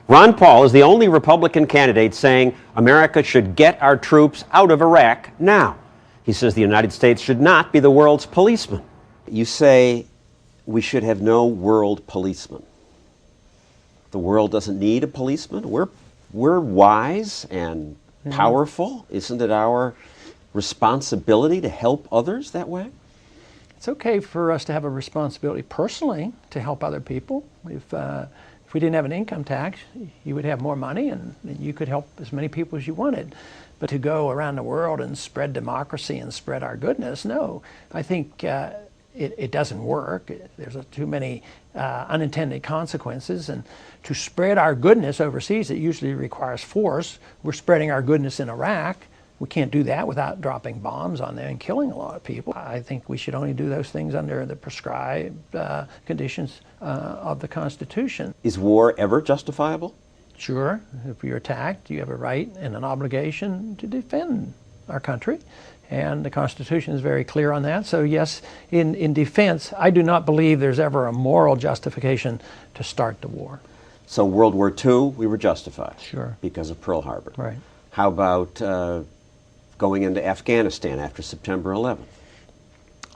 Ron Paul is the only Republican candidate saying America should get our troops out of Iraq now. He says the United States should not be the world's policeman. You say we should have no world policeman. The world doesn't need a policeman. We're wise and powerful. Isn't it our responsibility to help others that way? It's okay for us to have a responsibility personally to help other people. If we didn't have an income tax, you would have more money and you could help as many people as you wanted. But to go around the world and spread democracy and spread our goodness, no. I think it doesn't work. There's too many unintended consequences. And to spread our goodness overseas, it usually requires force. We're spreading our goodness in Iraq. We can't do that without dropping bombs on there and killing a lot of people. I think we should only do those things under the prescribed conditions of the Constitution. Is war ever justifiable? Sure. If you're attacked, you have a right and an obligation to defend our country. And the Constitution is very clear on that. So yes, in defense, I do not believe there's ever a moral justification to start the war. So World War II, we were justified. Sure. Because of Pearl Harbor. Right. How about going into Afghanistan after September 11th?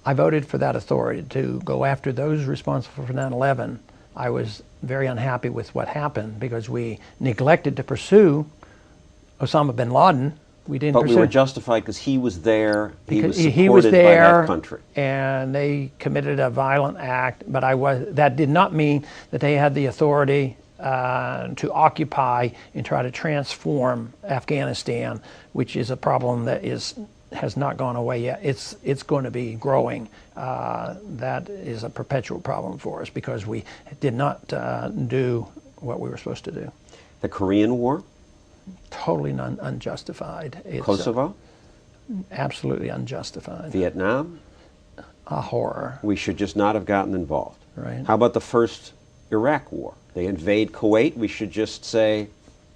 I voted for that authority to go after those responsible for 9/11. I was very unhappy with what happened because we neglected to pursue Osama bin Laden. We didn't pursue. But we were justified because he was there. He was supported he was there, by that country. And they committed a violent act. But that did not mean that they had the authority to occupy and try to transform Afghanistan, which is a problem that has not gone away yet. It's going to be growing. That is a perpetual problem for us because we did not do what we were supposed to do. The Korean War? Totally unjustified. It's, Kosovo? Absolutely unjustified. Vietnam? A horror. We should just not have gotten involved. Right. How about the first Iraq War? They invade Kuwait. We should just say,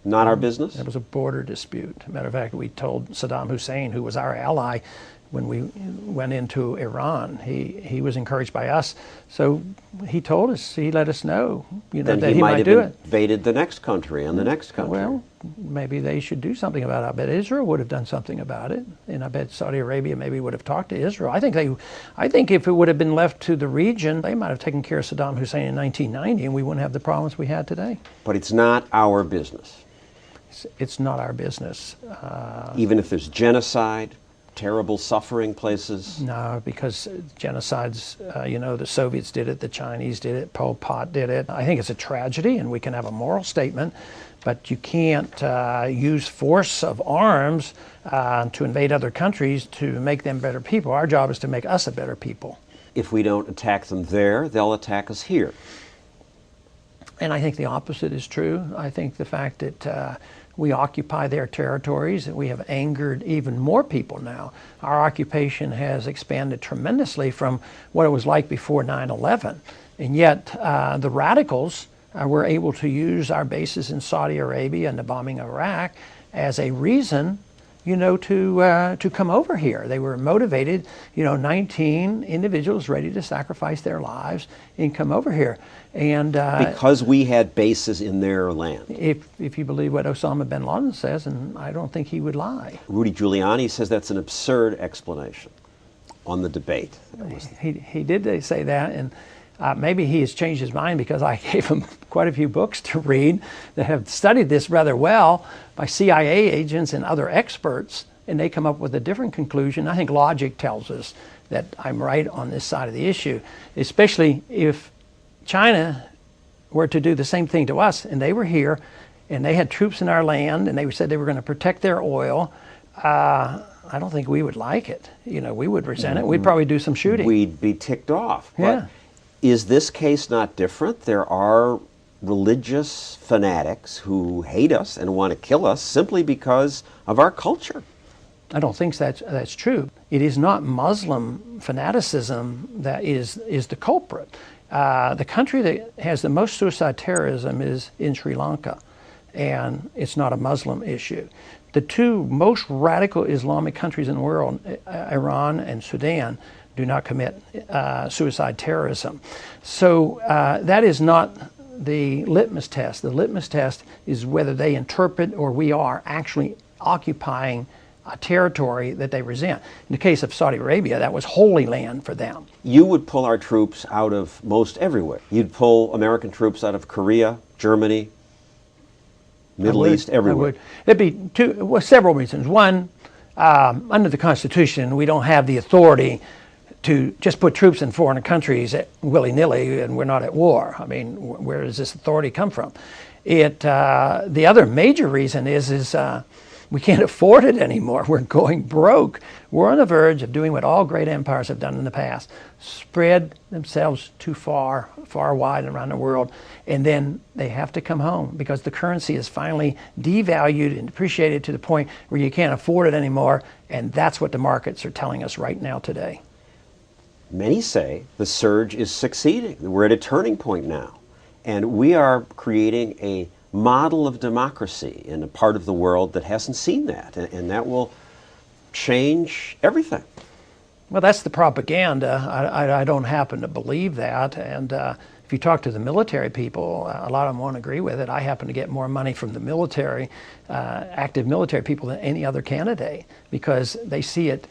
not our business? It was a border dispute. Matter of fact, we told Saddam Hussein, who was our ally when we went into Iran, he was encouraged by us. So he told us, he let us know, then that he might do it. Invaded the next country and the next country. Well, maybe they should do something about it. I bet Israel would have done something about it, and I bet Saudi Arabia maybe would have talked to Israel. I think if it would have been left to the region, they might have taken care of Saddam Hussein in 1990, and we wouldn't have the problems we had today. But it's not our business. It's not our business. Even if there's genocide, terrible suffering places? No, because genocides, the Soviets did it, the Chinese did it, Pol Pot did it. I think it's a tragedy, and we can have a moral statement, but you can't use force of arms to invade other countries to make them better people. Our job is to make us a better people. If we don't attack them there, they'll attack us here. And I think the opposite is true. I think the fact that we occupy their territories, and we have angered even more people now. Our occupation has expanded tremendously from what it was like before 9/11. And yet the radicals were able to use our bases in Saudi Arabia and the bombing of Iraq as a reason to come over here. They were motivated, 19 individuals ready to sacrifice their lives and come over here. And because we had bases in their land. If you believe what Osama bin Laden says, and I don't think he would lie. Rudy Giuliani says that's an absurd explanation on the debate. He did say that, and maybe he has changed his mind because I gave him quite a few books to read that have studied this rather well by CIA agents and other experts, and they come up with a different conclusion. I think logic tells us that I'm right on this side of the issue, especially if China were to do the same thing to us, and they were here, and they had troops in our land, and they said they were going to protect their oil. I don't think we would like it. We would resent it. We'd probably do some shooting. We'd be ticked off. Yeah. But is this case not different? There are religious fanatics who hate us and want to kill us simply because of our culture. I don't think that's true. It is not Muslim fanaticism that is the culprit. The country that has the most suicide terrorism is in Sri Lanka, and it's not a Muslim issue. The two most radical Islamic countries in the world, Iran and Sudan, do not commit suicide terrorism. So that is not the litmus test. The litmus test is whether they interpret or we are actually occupying a territory that they resent. In the case of Saudi Arabia, that was holy land for them. You would pull our troops out of most everywhere. You'd pull American troops out of Korea, Germany, Middle East, everywhere. I would. It'd be several reasons. One, under the Constitution, we don't have the authority to just put troops in foreign countries willy-nilly, and we're not at war. I mean, where does this authority come from? The other major reason is we can't afford it anymore. We're going broke. We're on the verge of doing what all great empires have done in the past: spread themselves too far wide around the world, and then they have to come home because the currency is finally devalued and depreciated to the point where you can't afford it anymore, and that's what the markets are telling us right now today. Many say the surge is succeeding. We're at a turning point now, and we are creating a model of democracy in a part of the world that hasn't seen that, and that will change everything. Well, that's the propaganda. I don't happen to believe that, and if you talk to the military people, a lot of them won't agree with it. I happen to get more money from the military, active military people, than any other candidate because they see it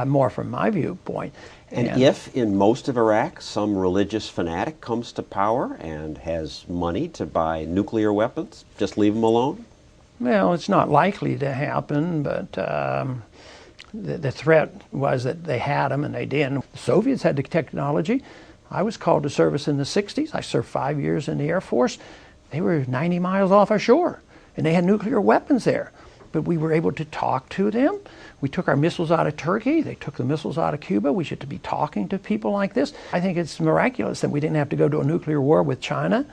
more from my viewpoint. And if in most of Iraq some religious fanatic comes to power and has money to buy nuclear weapons, just leave them alone? Well, it's not likely to happen, but the threat was that they had them and they didn't. The Soviets had the technology. I was called to service in the 60s. I served 5 years in the Air Force. They were 90 miles off our shore, and they had nuclear weapons there. But we were able to talk to them. We took our missiles out of Turkey. They took the missiles out of Cuba. We should be talking to people like this. I think it's miraculous that we didn't have to go to a nuclear war with China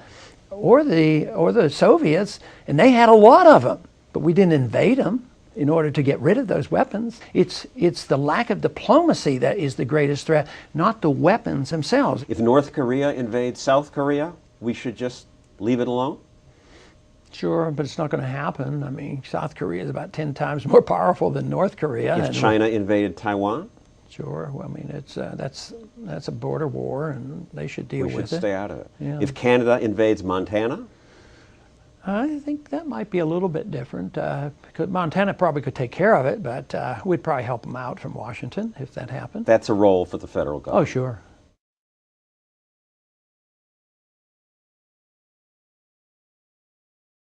or the Soviets, and they had a lot of them. But we didn't invade them in order to get rid of those weapons. It's the lack of diplomacy that is the greatest threat, not the weapons themselves. If North Korea invades South Korea, we should just leave it alone? Sure, but it's not going to happen. I mean, South Korea is about 10 times more powerful than North Korea. If China invaded Taiwan? Sure. Well, I mean, that's a border war, and they should deal with it. We should stay out of it. Yeah. If Canada invades Montana? I think that might be a little bit different. Because Montana probably could take care of it, but we'd probably help them out from Washington if that happened. That's a role for the federal government. Oh, sure.